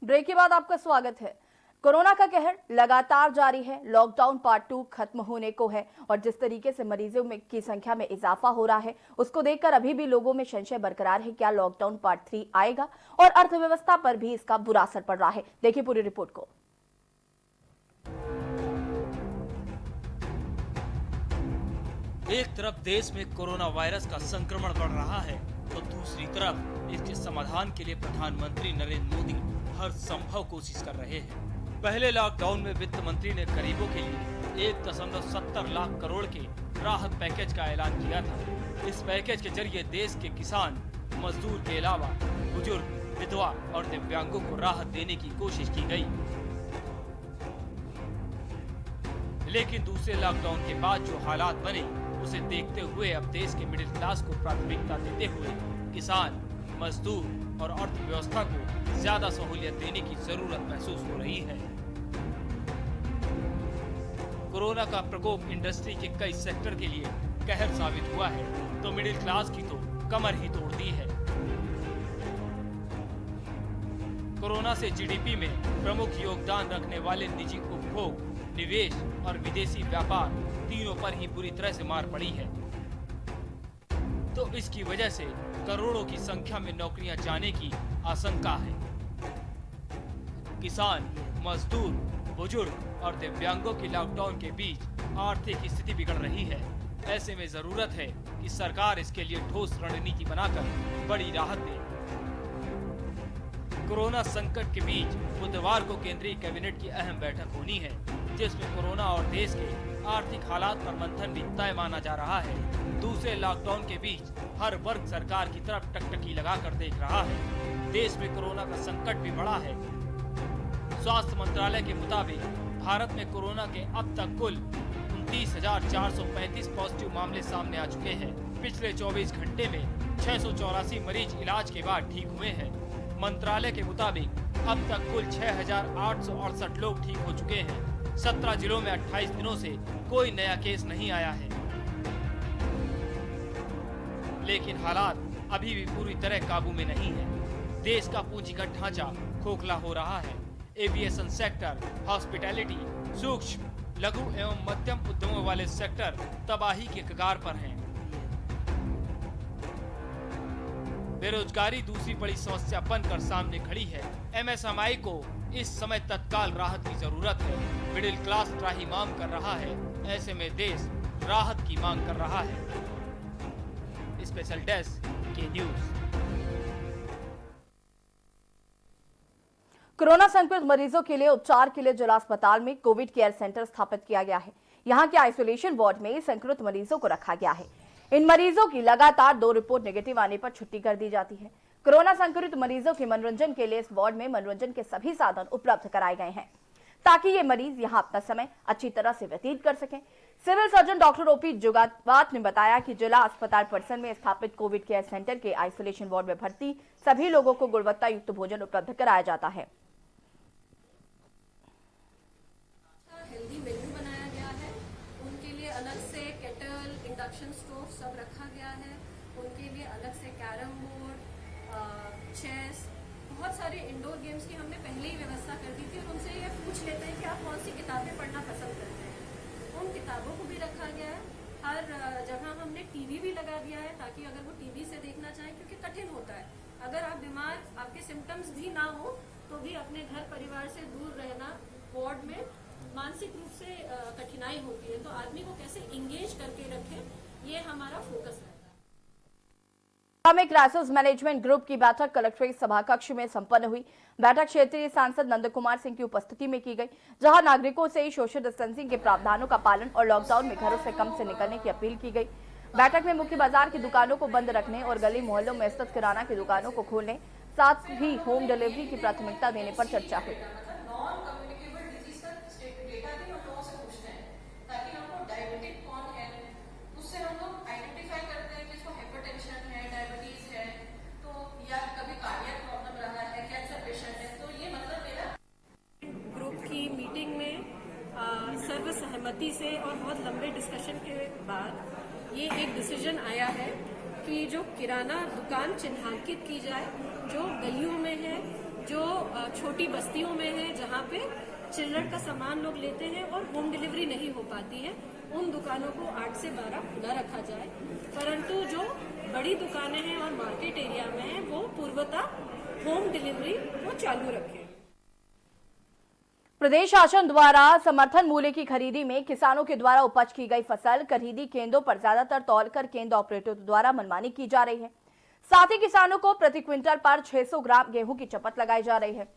Break के बाद आपका स्वागत है। कोरोना का कहर लगातार जारी है। लॉकडाउन पार्ट 2 खत्म होने को है और जिस तरीके से मरीजों की संख्या में इजाफा हो रहा है उसको देखकर अभी भी लोगों में संशय बरकरार है, क्या लॉकडाउन पार्ट 3 आएगा और अर्थव्यवस्था पर भी इसका बुरा असर पड़ रहा है। देखिए पूरी रिपोर्ट को। एक तरफ देश में कोरोना वायरस का संक्रमण बढ़ रहा है तो दूसरी तरफ इसके समाधान के लिए प्रधानमंत्री नरेंद्र मोदी हर संभव कोशिश कर रहे हैं। पहले लॉकडाउन में वित्त मंत्री ने गरीबों के लिए 1.70 लाख करोड़ के राहत पैकेज का ऐलान किया था। इस पैकेज के जरिए देश के किसान, मजदूर के अलावा बुजुर्ग, विधवा और दिव्यांगों को राहत देने की कोशिश की गई। लेकिन दूसरे लॉकडाउन के बाद जो हालात बने उसे देखते हुए अब देश के मिडिल क्लास को प्राथमिकता देते हुए किसान, मजदूर और अर्थव्यवस्था को ज्यादा सहूलियत देने की जरूरत महसूस हो रही है। कोरोना का प्रकोप इंडस्ट्री के कई सेक्टर के लिए कहर साबित हुआ है तो मिडिल क्लास की तो कमर ही तोड़ दी है। कोरोना से जीडीपी में प्रमुख योगदान रखने वाले निजी उपभोग, निवेश और विदेशी व्यापार तीनों पर ही बुरी तरह से मार पड़ी है। तो इसकी वजह से करोड़ों की संख्या में नौकरियां जाने की आशंका है। किसान, मजदूर, बुजुर्ग और दिव्यांगों की लॉकडाउन के बीच आर्थिक स्थिति बिगड़ रही है। ऐसे में जरूरत है कि सरकार इसके लिए ठोस रणनीति बनाकर बड़ी राहत दे। कोरोना संकट के बीच बुधवार को केंद्रीय कैबिनेट की अहम बैठक होनी है जिसमें कोरोना और देश के आर्थिक हालात पर मंथन भी तय माना जा रहा है। दूसरे लॉकडाउन के बीच हर वर्ग सरकार की तरफ टकटकी लगाकर देख रहा है। देश में कोरोना का संकट भी बढ़ा है। स्वास्थ्य मंत्रालय के मुताबिक भारत में कोरोना के अब तक कुल 29,435 पॉजिटिव मामले सामने आ चुके हैं। पिछले 24 घंटे में 684 मरीज इलाज के बाद ठीक हुए हैं। मंत्रालय के मुताबिक अब तक कुल 6,868 लोग ठीक हो चुके हैं। 17 जिलों में 28 दिनों से कोई नया केस नहीं आया है। लेकिन हालात अभी भी पूरी तरह काबू में नहीं है। देश का पूंजीगत ढांचा खोखला हो रहा है। एविएशन सेक्टर, हॉस्पिटैलिटी, सूक्ष्म, लघु एवं मध्यम उद्यमों वाले सेक्टर तबाही के कगार पर हैं। बेरोजगारी दूसरी बड़ी समस्या बनकर सामने खड़ी है। एमएसएमई को इस समय तत्काल राहत की जरूरत है। मिडिल क्लास त्राहिमाम कर रहा है। ऐसे में देश राहत की मांग कर रहा है। स्पेशल डेस्क के न्यूज। कोरोना संक्रमित मरीजों के लिए उपचार के लिए जिला अस्पताल में कोविड केयर सेंटर स्थापित किया गया है। यहां के आइसोलेशन वार्ड में संक्रमित मरीजों को रखा गया है। इन मरीजों की लगातार 2 रिपोर्ट नेगेटिव आने पर छुट्टी कर दी जाती है। कोरोना संक्रमित मरीजों के मनोरंजन के लिए इस वार्ड में मनोरंजन के सभी साधन उपलब्ध कराए गए हैं ताकि ये मरीज यहां अपना समय अच्छी तरह से व्यतीत कर सकें। सिविल सर्जन डॉक्टर ओपी जुगावात ने बताया कि जिला अस्पताल परिसर में स्थापित कोविड केयर सेंटर के आइसोलेशन वार्ड में भर्ती सभी लोगों को गुणवत्ता युक्त भोजन उपलब्ध कराया जाता है। हेल्दी मेन्यू बनाया गया है। उनके लिए अलग से केटल, इंडक्शन स्टोव सब रखा गया है। उनके लिए अलग से कैरम बोर्ड, चेस, बहुत सारे इंडोर गेम्स की हमने पहले ही व्यवस्था कर दी थी और उनसे ये पूछ लेते हैं कि आप कौन सी किताबें पढ़ना पसंद करते हैं। उन किताबों को भी रखा गया है। हर जगह हमने टीवी भी लगा दिया है ताकि अगर वो टीवी से देखना चाहें, क्योंकि कठिन होता है अगर आप बीमार, आपके सिम्टम्स भी ना हो तो भी अपने घर परिवार से दूर रहना, वार्ड में मानसिक रूप से कठिनाई होती है। तो आदमी को कैसे इंगेज करके रखें, ये हमारा फोकस है। में क्राइसिस मैनेजमेंट ग्रुप की बैठक कलेक्ट्रेट सभाकक्ष में संपन्न हुई। बैठक क्षेत्रीय सांसद नंद कुमार सिंह की उपस्थिति में की गई, जहां नागरिकों से सोशल डिस्टेंसिंग के प्रावधानों का पालन और लॉकडाउन में घरों से कम से निकलने की अपील की गई। बैठक में मुख्य बाजार की दुकानों को बंद रखने और गली मोहल्लों में स्थित किराना की दुकानों को खोलने, साथ ही होम डिलीवरी की प्राथमिकता देने पर चर्चा हुई। सर्वसहमति से और बहुत लंबे डिस्कशन के बाद ये एक डिसीजन आया है कि जो किराना दुकान चिन्हांकित की जाए, जो गलियों में है, जो छोटी बस्तियों में है, जहाँ पे चिल्लर का सामान लोग लेते हैं और होम डिलीवरी नहीं हो पाती है, उन दुकानों को 8 से 12 खुला रखा जाए, परंतु जो बड़ी दुकानें हैं और मार्केट एरिया में हैं वो पूर्वतः होम डिलीवरी को चालू रखें। प्रदेश शासन द्वारा समर्थन मूल्य की खरीदी में किसानों के द्वारा उपज की गई फसल खरीदी केंद्रों पर ज्यादातर तौलकर केंद्र ऑपरेटरों द्वारा मनमानी की जा रही है। साथ ही किसानों को प्रति क्विंटल पर 600 ग्राम गेहूं की चपत लगाई जा रही है।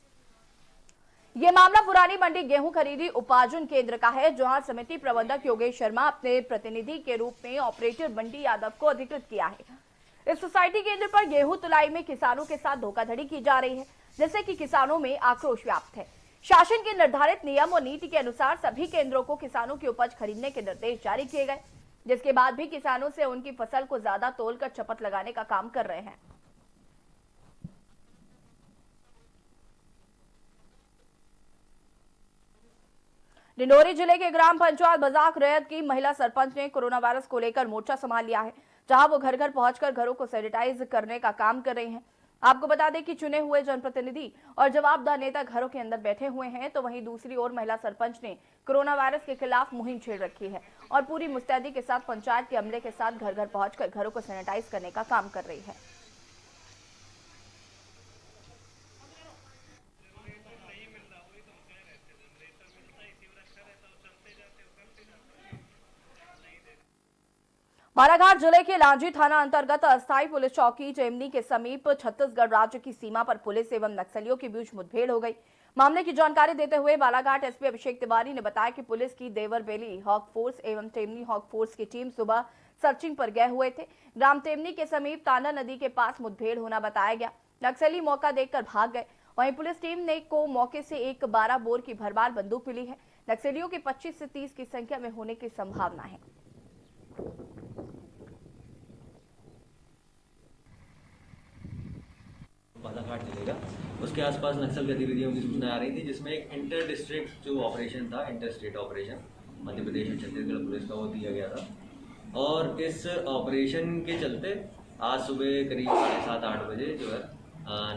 ये मामला पुरानी मंडी गेहूं खरीदी उपार्जन केंद्र का है, जहां समिति प्रबंधक योगेश शर्मा अपने प्रतिनिधि के रूप में ऑपरेटर बंटी यादव को अधिकृत किया है। इस सोसाइटी केंद्र पर गेहूं तुलाई में किसानों के साथ धोखाधड़ी की जा रही है, जिससे कि किसानों में आक्रोश व्याप्त है। शासन के निर्धारित नियम और नीति के अनुसार सभी केंद्रों को किसानों की उपज खरीदने के निर्देश जारी किए गए, जिसके बाद भी किसानों से उनकी फसल को ज्यादा तोलकर चपत लगाने का काम कर रहे हैं। डिंडोरी जिले के ग्राम पंचायत बजाक रैयत की महिला सरपंच ने कोरोना वायरस को लेकर मोर्चा संभाल लिया है, जहां वो घर घर पहुंचकर घरों को सैनिटाइज करने का काम कर रही हैं। आपको बता दें कि चुने हुए जनप्रतिनिधि और जवाबदार नेता घरों के अंदर बैठे हुए हैं, तो वहीं दूसरी ओर महिला सरपंच ने कोरोना वायरस के खिलाफ मुहिम छेड़ रखी है और पूरी मुस्तैदी के साथ पंचायत के अमले के साथ घर घर पहुंचकर घरों को सैनिटाइज करने का काम कर रही है। बालाघाट जिले के लांजी थाना अंतर्गत अस्थायी पुलिस चौकी जेमनी के समीप छत्तीसगढ़ राज्य की सीमा पर पुलिस एवं नक्सलियों के बीच मुठभेड़ हो गई। मामले की जानकारी देते हुए बालाघाट एसपी अभिषेक तिवारी ने बताया कि पुलिस की देवरबेली हॉक फोर्स एवं टेमनी हॉक फोर्स की टीम सुबह सर्चिंग पर गए हुए थे। ग्राम टेमनी के समीप तांडा नदी के पास मुठभेड़ होना बताया गया। नक्सली मौका देखकर भाग गए। वहीं पुलिस टीम ने को मौके से एक 12 बोर की भरमार बंदूक मिली है। नक्सलियों के 25 से 30 की संख्या में होने की संभावना है। बालाघाट जिले का उसके आसपास नक्सल गतिविधियों की सूचना आ रही थी, जिसमें एक इंटर डिस्ट्रिक्ट जो ऑपरेशन था, inter state operation Madhya Pradesh और छत्तीसगढ़ पुलिस का वो दिया गया था। और इस ऑपरेशन के चलते आज सुबह करीब 7:30-8 बजे जो है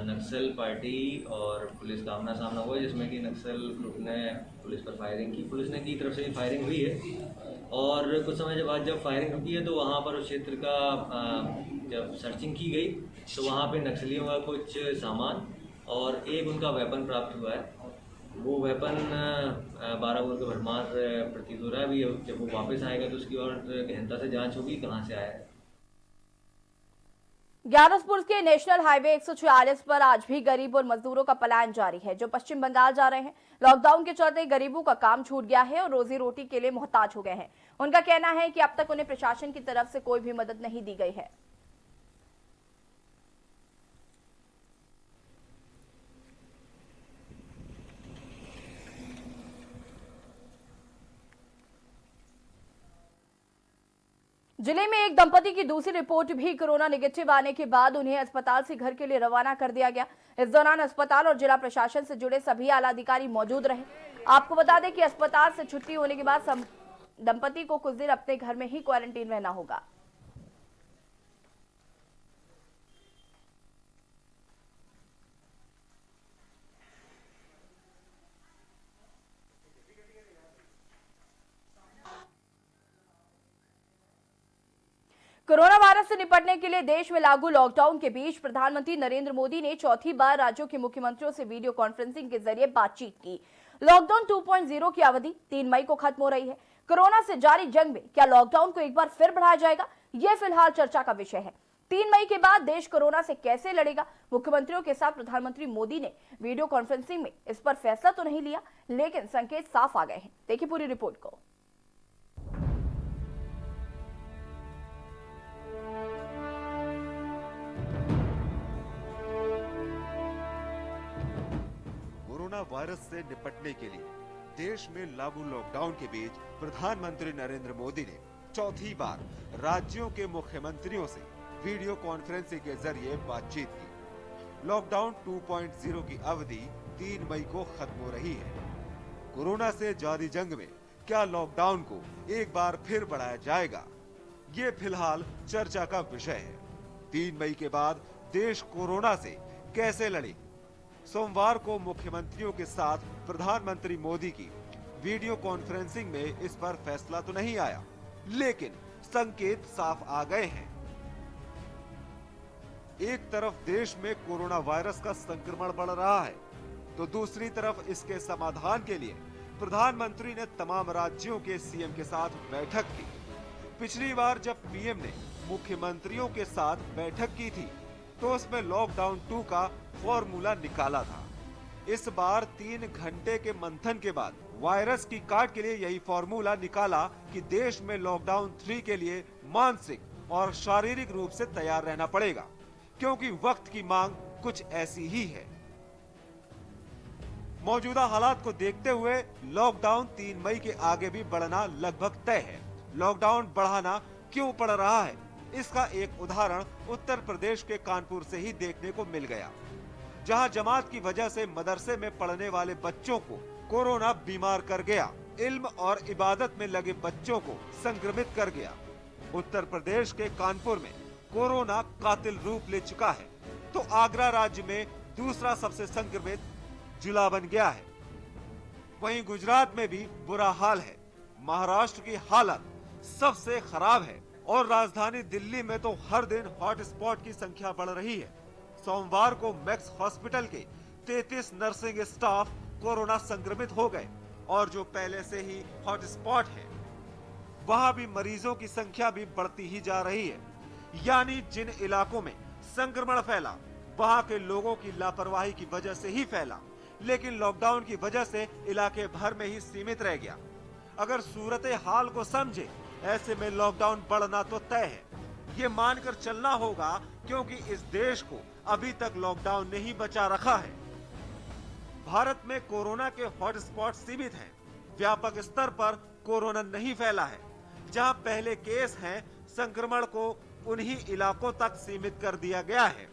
नक्सल पार्टी और पुलिस का आमना सामना हुआ, जिसमें कि नक्सल ग्रुप ने पुलिस पर फायरिंग की। पुलिस ने की तरफ से भी फायरिंग हुई है और कुछ समय के बाद जब फायरिंग रुकी है तो वहाँ पर उस क्षेत्र का जब सर्चिंग की गई तो वहाँ पे नक्सलियों का कुछ सामान और एक उनका वेपन प्राप्त हुआ है। वो वेपन 12 बोर का भरमार प्रतीत हो रहा है। अभी जब वो वापस आएगा तो उसकी और गहनता से जांच होगी कहाँ से आया है। ग्यारसपुर के नेशनल हाईवे 146 पर आज भी गरीब और मजदूरों का पलायन जारी है, जो पश्चिम बंगाल जा रहे हैं। लॉकडाउन के चलते गरीबों का काम छूट गया है और रोजी रोटी के लिए मोहताज हो गए हैं। उनका कहना है कि अब तक उन्हें प्रशासन की तरफ से कोई भी मदद नहीं दी गई है। जिले में एक दंपति की दूसरी रिपोर्ट भी कोरोना नेगेटिव आने के बाद उन्हें अस्पताल से घर के लिए रवाना कर दिया गया। इस दौरान अस्पताल और जिला प्रशासन से जुड़े सभी आला अधिकारी मौजूद रहे। आपको बता दें कि अस्पताल से छुट्टी होने के बाद दंपति को कुछ दिन अपने घर में ही क्वारंटीन रहना होगा। कोरोना वायरस से निपटने के लिए देश में लागू लॉकडाउन के बीच प्रधानमंत्री नरेंद्र मोदी ने चौथी बार राज्यों के मुख्यमंत्रियों से वीडियो कॉन्फ्रेंसिंग के जरिए बातचीत की। लॉकडाउन 2.0 की अवधि 3 मई को खत्म हो रही है। कोरोना से जारी जंग में क्या लॉकडाउन को एक बार फिर बढ़ाया जाएगा, यह फिलहाल चर्चा का विषय है। 3 मई के बाद देश कोरोना से कैसे लड़ेगा, मुख्यमंत्रियों के साथ प्रधानमंत्री मोदी ने वीडियो कॉन्फ्रेंसिंग में इस पर फैसला तो नहीं लिया, लेकिन संकेत साफ आ गए हैं। देखिए पूरी रिपोर्ट को। कोरोना वायरस से निपटने के लिए देश में लागू लॉकडाउन के बीच प्रधानमंत्री नरेंद्र मोदी ने चौथी बार राज्यों के मुख्यमंत्रियों से वीडियो कॉन्फ्रेंसिंग के जरिए बातचीत की। लॉकडाउन 2.0 की अवधि 3 मई को खत्म हो रही है। कोरोना से जारी जंग में क्या लॉकडाउन को एक बार फिर बढ़ाया जाएगा, ये फिलहाल चर्चा का विषय है। 3 मई के बाद देश कोरोना से कैसे लड़े, सोमवार को मुख्यमंत्रियों के साथ प्रधानमंत्री मोदी की वीडियो कॉन्फ्रेंसिंग में इस पर फैसला तो नहीं आया, लेकिन संकेत साफ आ गए हैं। एक तरफ देश में कोरोना वायरस का संक्रमण बढ़ रहा है, तो दूसरी तरफ इसके समाधान के लिए प्रधानमंत्री ने तमाम राज्यों के सीएम के साथ बैठक की। पिछली बार जब पीएम ने मुख्यमंत्रियों के साथ बैठक की थी, तो उसमें लॉकडाउन 2 का फॉर्मूला निकाला था। इस बार 3 घंटे के मंथन के बाद वायरस की काट के लिए यही फॉर्मूला निकाला कि देश में लॉकडाउन 3 के लिए मानसिक और शारीरिक रूप से तैयार रहना पड़ेगा, क्योंकि वक्त की मांग कुछ ऐसी ही है। मौजूदा हालात को देखते हुए लॉकडाउन 3 मई के आगे भी बढ़ना लगभग तय है। लॉकडाउन बढ़ाना क्यों पड़ रहा है, इसका एक उदाहरण उत्तर प्रदेश के कानपुर से ही देखने को मिल गया, जहां जमात की वजह से मदरसे में पढ़ने वाले बच्चों को कोरोना बीमार कर गया, इल्म और इबादत में लगे बच्चों को संक्रमित कर गया। उत्तर प्रदेश के कानपुर में कोरोना कातिल रूप ले चुका है, तो आगरा राज्य में दूसरा सबसे संक्रमित जिला बन गया है। वहीं गुजरात में भी बुरा हाल है। महाराष्ट्र की हालत सबसे खराब है और राजधानी दिल्ली में तो हर दिन हॉटस्पॉट की संख्या बढ़ रही है। सोमवार को मैक्स हॉस्पिटल के 33 नर्सिंग स्टाफ कोरोना संक्रमित हो गए और जो पहले से ही हॉटस्पॉट है, वहां भी मरीजों की संख्या भी बढ़ती ही जा रही है। यानी जिन इलाकों में संक्रमण फैला, वहां के लोगों की लापरवाही की वजह से ही फैला, लेकिन लॉकडाउन की वजह से इलाके भर में ही सीमित रह गया। अगर सूरत हाल को समझे, ऐसे में लॉकडाउन बढ़ना तो तय है, ये मानकर चलना होगा, क्योंकि इस देश को अभी तक लॉकडाउन ने ही बचा रखा है। भारत में कोरोना के हॉटस्पॉट सीमित हैं, व्यापक स्तर पर कोरोना नहीं फैला है। जहां पहले केस हैं, संक्रमण को उन्हीं इलाकों तक सीमित कर दिया गया है।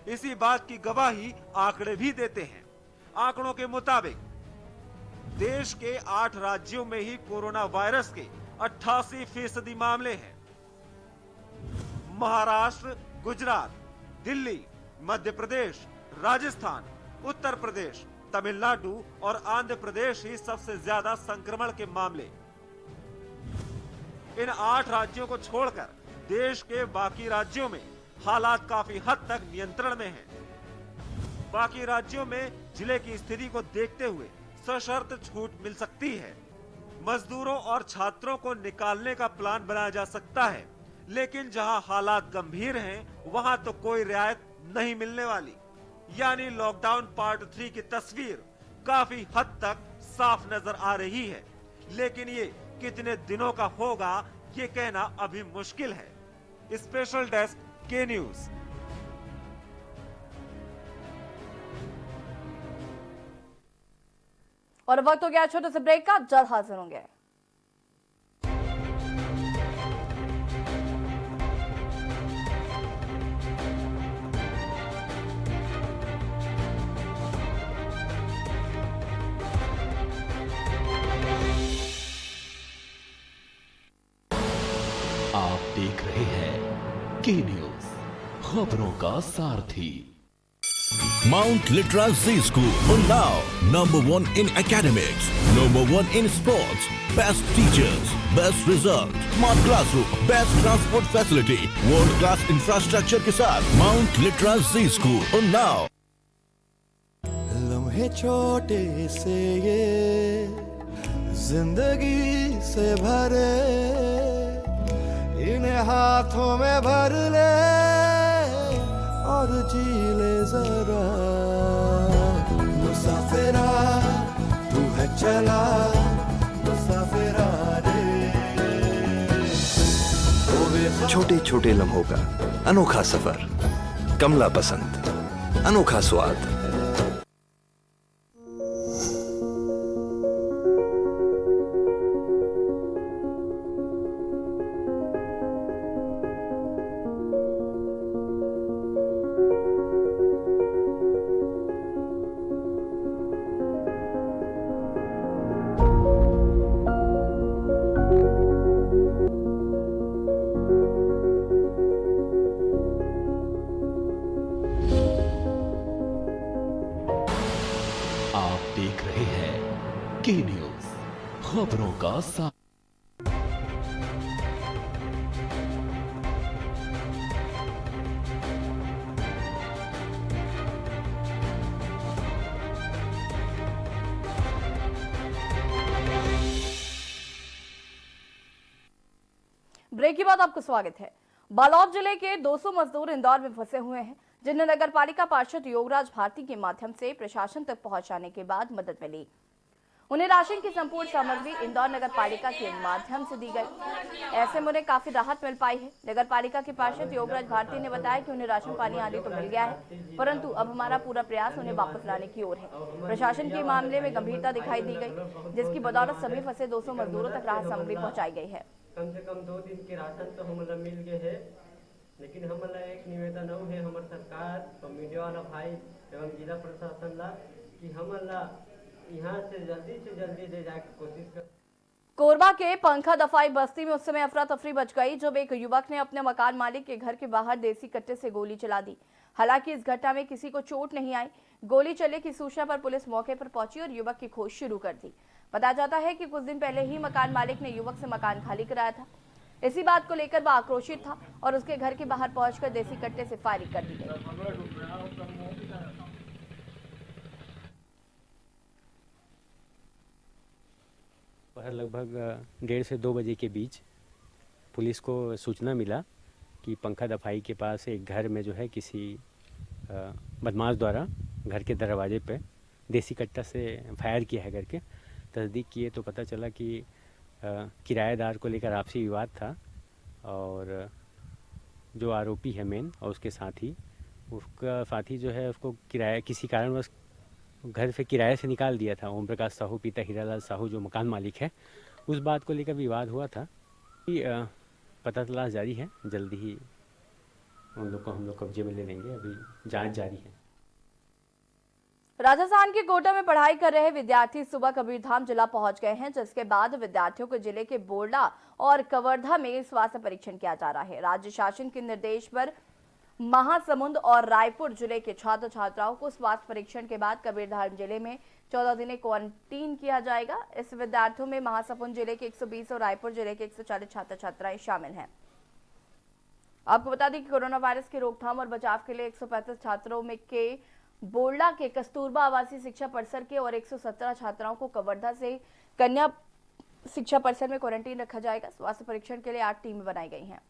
इसी बात की गवाही आंकड़े भी देते हैं। आंकड़ों के मुताबिक देश के 8 राज्यों में ही कोरोना वायरस के 88% मामले हैं। महाराष्ट्र, गुजरात, दिल्ली, मध्य प्रदेश, राजस्थान, उत्तर प्रदेश, तमिलनाडु और आंध्र प्रदेश ही सबसे ज्यादा संक्रमण के मामले। इन 8 राज्यों को छोड़कर देश के बाकी राज्यों में हालात काफी हद तक नियंत्रण में हैं। बाकी राज्यों में जिले की स्थिति को देखते हुए सशर्त छूट मिल सकती है। मजदूरों और छात्रों को निकालने का प्लान बनाया जा सकता है, लेकिन जहां हालात गंभीर हैं, वहां तो कोई रियायत नहीं मिलने वाली। यानी लॉकडाउन पार्ट 3 की तस्वीर काफी हद तक साफ नजर आ रही है, लेकिन ये कितने दिनों का होगा, ये कहना अभी मुश्किल है। स्पेशल डेस्क के न्यूज। और वक्त हो गया छोटे से ब्रेक का, जल्द हाजिर होंगे। आप देख रहे हैं के न्यूज, खबरों का सारथी। Mount Litra Z School, Unnao, #1 in academics, #1 in sports, best teachers, best result, smart classroom, best transport facility, world class infrastructure के साथ Mount Litra Z School, Unnao। लम्हे छोटे से ये जिंदगी से भरे, इन्हें हाथों में भर ले और जी ले जरा। मुसाफिरा तू है चला, मुसाफिरा रे। छोटे छोटे लम्हों का अनोखा सफर, कमला पसंद, अनोखा स्वाद। की न्यूज, खबरों का साथ। ब्रेक के बाद आपको स्वागत है। बालोद जिले के 200 मजदूर इंदौर में फंसे हुए हैं, जिन्हें नगर पालिका पार्षद योगराज भारती के माध्यम से प्रशासन तक पहुंचाने के बाद मदद मिली। उन्हें राशन की संपूर्ण सामग्री इंदौर नगर पालिका के माध्यम से दी गई। ऐसे में उन्हें काफी राहत मिल पाई है। नगर पालिका के पार्षद योगराज भारती ने बताया कि उन्हें राशन पानी आदि तो मिल गया है, परंतु अब हमारा पूरा प्रयास उन्हें वापस लाने की ओर है। प्रशासन के मामले में गंभीरता दिखाई दी गई, जिसकी बदौलत सभी फंसे 200 मजदूरों तक राहत सामग्री पहुँचाई गई है। कम से कम 2 दिन के राशन तो हमला मिल गए है, लेकिन हमला एक निवेदन है हमारे सरकार और मीडिया वाला भाई एवं जिला प्रशासन ला कि हमला यहाँ से जल्दी दे जाए की कोशिश कर। कोरबा के पंखा दफाई बस्ती में उस समय अफरा तफरी मच गई जब एक युवक ने अपने मकान मालिक के घर के बाहर देसी कट्टे से गोली चला दी। हालांकि इस घटना में किसी को चोट नहीं आई। गोली चलने की सूचना पर पुलिस मौके पर पहुंची और युवक की खोज शुरू कर दी। बताया जाता है कि कुछ दिन पहले ही मकान मालिक ने युवक से मकान खाली कराया था। इसी बात को लेकर वह आक्रोशित था और उसके घर के बाहर पहुंचकर देसी कट्टे से फायरिंग कर दी गई। लगभग 1:30 से 2 बजे के बीच पुलिस को सूचना मिला कि पंखा दफाई के पास एक घर में जो है किसी बदमाश द्वारा घर के दरवाजे पे देसी कट्टा से फायर किया है करके। तस्दीक किए तो पता चला कि किराएदार को लेकर आपसी विवाद था और जो आरोपी है मेन और उसके उसका साथी जो है उसको किसी कारणवश घर से किराए से निकाल दिया था। ओम प्रकाश साहू पिता हीरालाल साहू जो मकान मालिक है, उस बात को लेकर विवाद हुआ था। पता तलाश जारी है, जल्दी ही उन लोग को हम लोग कब्जे में ले लेंगे। अभी जांच जारी है। राजस्थान के कोटा में पढ़ाई कर रहे विद्यार्थी सुबह कबीरधाम जिला पहुंच गए हैं, जिसके बाद विद्यार्थियों को जिले के बोरला और कवर्धा में स्वास्थ्य परीक्षण किया जा रहा है। राज्य शासन के निर्देश पर महासमुंद और रायपुर जिले के छात्र छात्राओं को स्वास्थ्य परीक्षण के बाद कबीरधाम जिले में 14 दिन क्वारंटीन किया जाएगा। इस विद्यार्थियों में महासमुंद जिले के 120 और रायपुर जिले के 140 छात्र छात्राएं शामिल हैं। आपको बता दें कि कोरोना वायरस की रोकथाम और बचाव के लिए 135 छात्रों में के बोरला के कस्तूरबा आवासीय शिक्षा परिसर के और 117 छात्राओं को कवर्धा से कन्या शिक्षा परिसर में क्वारंटीन रखा जाएगा। स्वास्थ्य परीक्षण के लिए 8 टीमें बनाई गई हैं।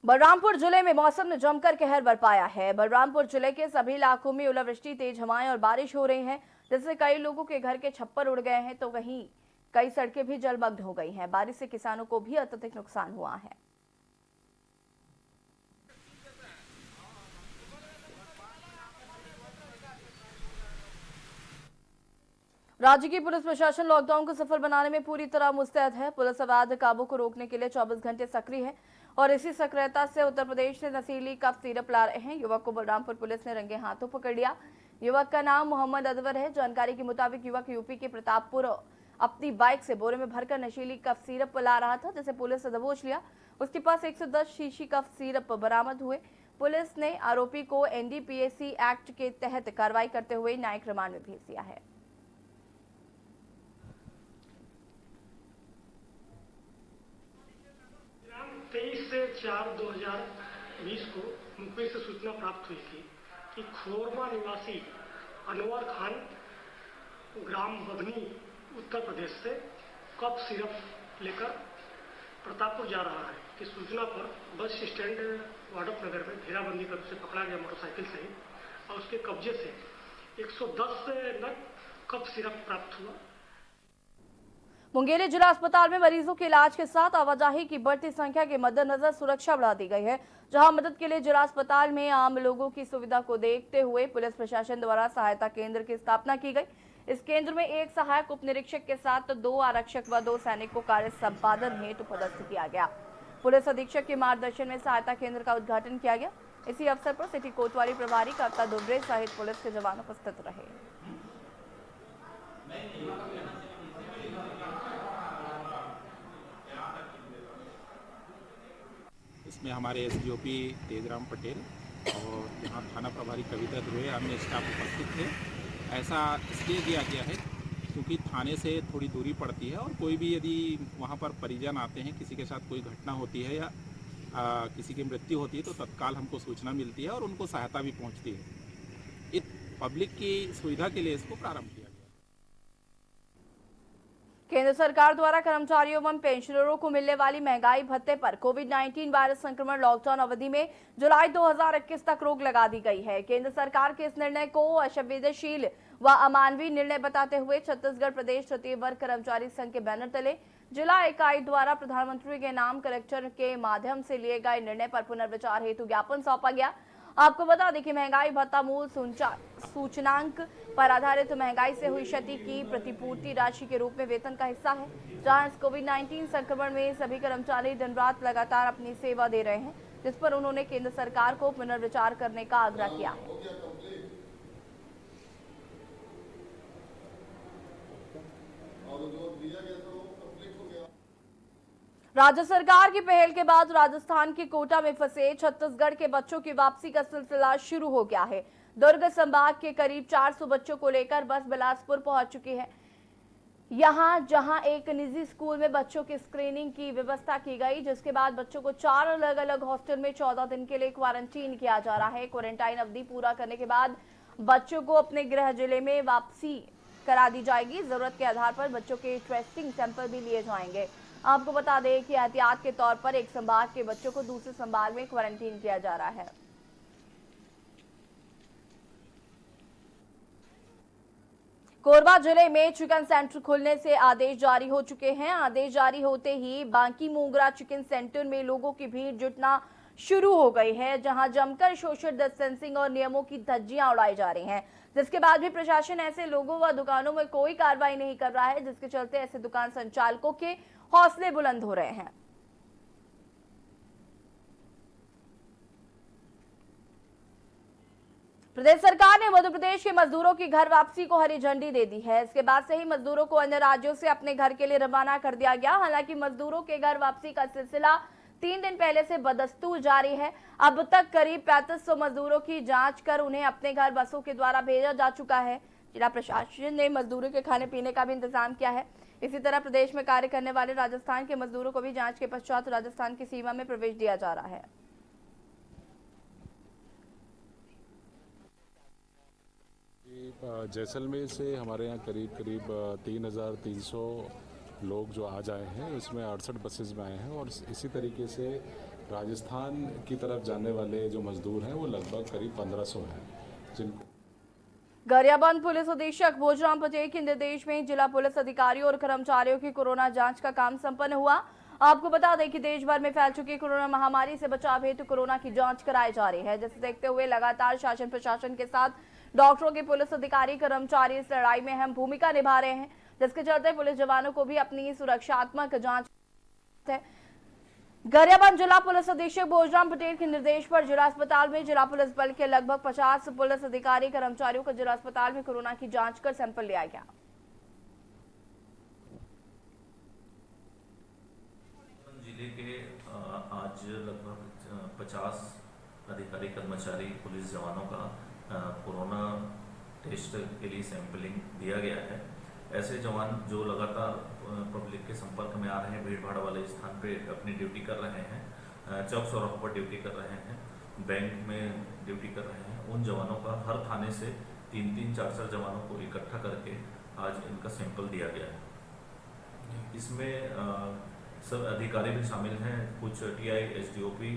बलरामपुर जिले में मौसम ने जमकर कहर बरपाया है। बलरामपुर जिले के सभी इलाकों में ओलावृष्टि, तेज हवाएं और बारिश हो रही है, जिससे कई लोगों के घर के छप्पर उड़ गए हैं तो वहीं कई सड़कें भी जलमग्न हो गई हैं। बारिश से किसानों को भी अत्यधिक नुकसान हुआ है। राज्य की पुलिस प्रशासन लॉकडाउन को सफल बनाने में पूरी तरह मुस्तैद है। पुलिस अवैध काबू को रोकने के लिए 24 घंटे सक्रिय है और इसी सक्रियता से उत्तर प्रदेश से नशीली कफ सिरप ला रहे हैं। युवक को बलरामपुर पुलिस ने रंगे हाथों पकड़ लिया। युवक का नाम मोहम्मद अदवर है। जानकारी के मुताबिक युवक यूपी के प्रतापपुर अपनी बाइक से बोरे में भरकर नशीली कफ सिरप ला रहा था, जिसे पुलिस ने दबोच लिया। उसके पास 110 शीशी कफ सिरप बरामद हुए। पुलिस ने आरोपी को एनडीपीएस एक्ट के तहत कार्रवाई करते हुए न्यायिक रिमांड में भेज दिया है। से 4/2020 को मुखबिर से सूचना प्राप्त हुई थी कि खोरमा निवासी अनवर खान ग्राम बभनी उत्तर प्रदेश से कफ सिरप लेकर प्रतापपुर जा रहा है कि सूचना पर बस स्टैंड वाडप नगर में घेराबंदी कर उसे पकड़ा गया मोटरसाइकिल सहित और उसके कब्जे से 110 नग कफ सिरप प्राप्त हुआ। मुंगेली जिला अस्पताल में मरीजों के इलाज के साथ आवाजाही की बढ़ती संख्या के मद्देनजर सुरक्षा बढ़ा दी गई है, जहां मदद के लिए जिला अस्पताल में आम लोगों की सुविधा को देखते हुए पुलिस प्रशासन द्वारा सहायता केंद्र की स्थापना की गई। इस केंद्र में एक सहायक उप निरीक्षक के साथ 2 आरक्षक व 2 सैनिक को कार्य संपादन हेतु पदस्थ किया गया। पुलिस अधीक्षक के मार्गदर्शन में सहायता केंद्र का उद्घाटन किया गया। इसी अवसर पर सिटी कोतवाली प्रभारी कविता दुबरे सहित पुलिस के जवान उपस्थित रहे। इसमें हमारे एसडीओपी तेजराम पटेल और यहाँ थाना प्रभारी कविता ध्रुवे अन्य स्टाफ उपस्थित थे। ऐसा इसलिए किया गया है क्योंकि थाने से थोड़ी दूरी पड़ती है और कोई भी यदि वहाँ पर परिजन आते हैं, किसी के साथ कोई घटना होती है या किसी की मृत्यु होती है तो तत्काल हमको सूचना मिलती है और उनको सहायता भी पहुँचती है। इस पब्लिक की सुविधा के लिए इसको प्रारंभ किया गया। केंद्र सरकार द्वारा कर्मचारियों एवं पेंशनरों को मिलने वाली महंगाई भत्ते पर कोविड-19 वायरस संक्रमण लॉकडाउन अवधि में जुलाई 2021 तक रोक लगा दी गई है। केंद्र सरकार के इस निर्णय को असंवेदनशील व अमानवीय निर्णय बताते हुए छत्तीसगढ़ प्रदेश तृतीय वर्ग कर्मचारी संघ के बैनर तले जिला इकाई द्वारा प्रधानमंत्री के नाम कलेक्टर के माध्यम से लिए गए निर्णय पर पुनर्विचार हेतु ज्ञापन सौंपा गया। आपको बता दें कि महंगाई भत्ता मूल सूचनांक पर आधारित महंगाई से हुई क्षति की प्रतिपूर्ति राशि के रूप में वेतन का हिस्सा है। जहां इस कोविड-19 संक्रमण में सभी कर्मचारी दिन रात लगातार अपनी सेवा दे रहे हैं, जिस पर उन्होंने केंद्र सरकार को पुनर्विचार करने का आग्रह किया है। राज्य सरकार की पहल के बाद राजस्थान के कोटा में फंसे छत्तीसगढ़ के बच्चों की वापसी का सिलसिला शुरू हो गया है। दुर्ग संभाग के करीब 400 बच्चों को लेकर बस बिलासपुर पहुंच चुकी है। यहां जहां एक निजी स्कूल में बच्चों की स्क्रीनिंग की व्यवस्था की गई, जिसके बाद बच्चों को 4 अलग अलग हॉस्टल में 14 दिन के लिए क्वारंटीन किया जा रहा है। क्वारंटाइन अवधि पूरा करने के बाद बच्चों को अपने गृह जिले में वापसी करा दी जाएगी। जरूरत के आधार पर बच्चों के टेस्टिंग सैंपल भी लिए जाएंगे। आपको बता दें कि एहतियात के तौर पर एक संभाग के बच्चों को दूसरे संभाग में क्वारंटीन किया जा रहा है। कोरबा जिले में चिकन सेंटर खुलने से आदेश जारी हो चुके हैं। आदेश जारी होते ही बांकी मोगरा चिकन सेंटर में लोगों की भीड़ जुटना शुरू हो गई है, जहां जमकर सोशल डिस्टेंसिंग और नियमों की धज्जियां उड़ाई जा रही हैं, जिसके बाद भी प्रशासन ऐसे लोगों व दुकानों में कोई कार्रवाई नहीं कर रहा है, जिसके चलते ऐसे दुकान संचालकों के हौसले बुलंद हो रहे हैं। प्रदेश सरकार ने मध्य प्रदेश के मजदूरों की घर वापसी को हरी झंडी दे दी है। इसके बाद से ही मजदूरों को अन्य राज्यों से अपने घर के लिए रवाना कर दिया गया। हालांकि मजदूरों के घर वापसी का सिलसिला 3 दिन पहले से बदस्तूर जारी है। अब तक करीब 3500 मजदूरों की जांच कर उन्हें अपने घर बसों के द्वारा भेजा जा चुका है। जिला प्रशासन ने मजदूरों के खाने पीने का भी इंतजाम किया है। इसी तरह प्रदेश में कार्य करने वाले राजस्थान के मजदूरों को भी जांच के पश्चात राजस्थान की सीमा में प्रवेश दिया जा रहा है। जैसलमेर से हमारे यहाँ करीब 3300 लोग जो आज आए हैं, इसमें 68 बसेस में आए हैं और इसी तरीके से राजस्थान की तरफ जाने वाले जो मजदूर हैं वो लगभग करीब 1500 हैं। जिनको गरियाबंद पुलिस अधीक्षक भोजराम पटेल के निर्देश में जिला पुलिस अधिकारियों और कर्मचारियों की कोरोना जांच का काम संपन्न हुआ। आपको बता दें कि देश भर में फैल चुकी कोरोना महामारी से बचाव हेतु कोरोना की जांच कराई जा रही है, जिसे देखते हुए लगातार शासन प्रशासन के साथ डॉक्टरों के पुलिस अधिकारी कर्मचारी इस लड़ाई में अहम भूमिका निभा रहे हैं, जिसके चलते पुलिस जवानों को भी अपनी सुरक्षात्मक जांच है। गरियाबंद जिला पुलिस अधीक्षक भोजराम पटेल के निर्देश पर जिला अस्पताल में जिला पुलिस बल के लगभग 50 पुलिस अधिकारी कर्मचारियों को जिला अस्पताल में कोरोना की जांच कर सैंपल लिया गया। जिले के आज लगभग 50 अधिकारी कर्मचारी पुलिस जवानों का कोरोना टेस्ट के लिए सैंपलिंग दिया गया है। ऐसे जवान जो लगातार पब्लिक के संपर्क में आ रहे हैं, भीड़ भाड़ वाले स्थान पे अपनी ड्यूटी कर रहे हैं, चौक चौराहों पर ड्यूटी कर रहे हैं, बैंक में ड्यूटी कर रहे हैं, उन जवानों का हर थाने से 3-3, 4-4 जवानों को इकट्ठा करके आज इनका सैंपल दिया गया है। इसमें सब अधिकारी भी शामिल हैं, कुछ TI, SDOP,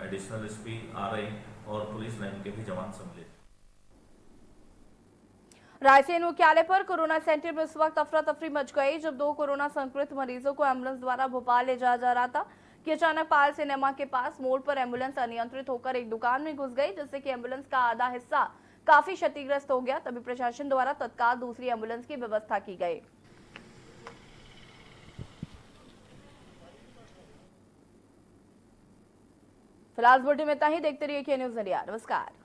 additional SP, RI और पुलिस लाइन के भी जवान सम्मिलित। रायसेन मुख्यालय पर कोरोना सेंटर में इस वक्त अफरा तफरी मच गई, जब 2 कोरोना संक्रमित मरीजों को एम्बुलेंस द्वारा भोपाल ले जाया जा रहा था कि अचानक पाल सिनेमा के पास मोड़ पर एम्बुलेंस अनियंत्रित होकर एक दुकान में घुस गई, जिससे कि एम्बुलेंस का आधा हिस्सा काफी क्षतिग्रस्त हो गया। तभी प्रशासन द्वारा तत्काल दूसरी एम्बुलेंस की व्यवस्था की गई। फिलहाल बुलेटिन में इतना ही। देखते रहिए के न्यूज़ इंडिया। नमस्कार।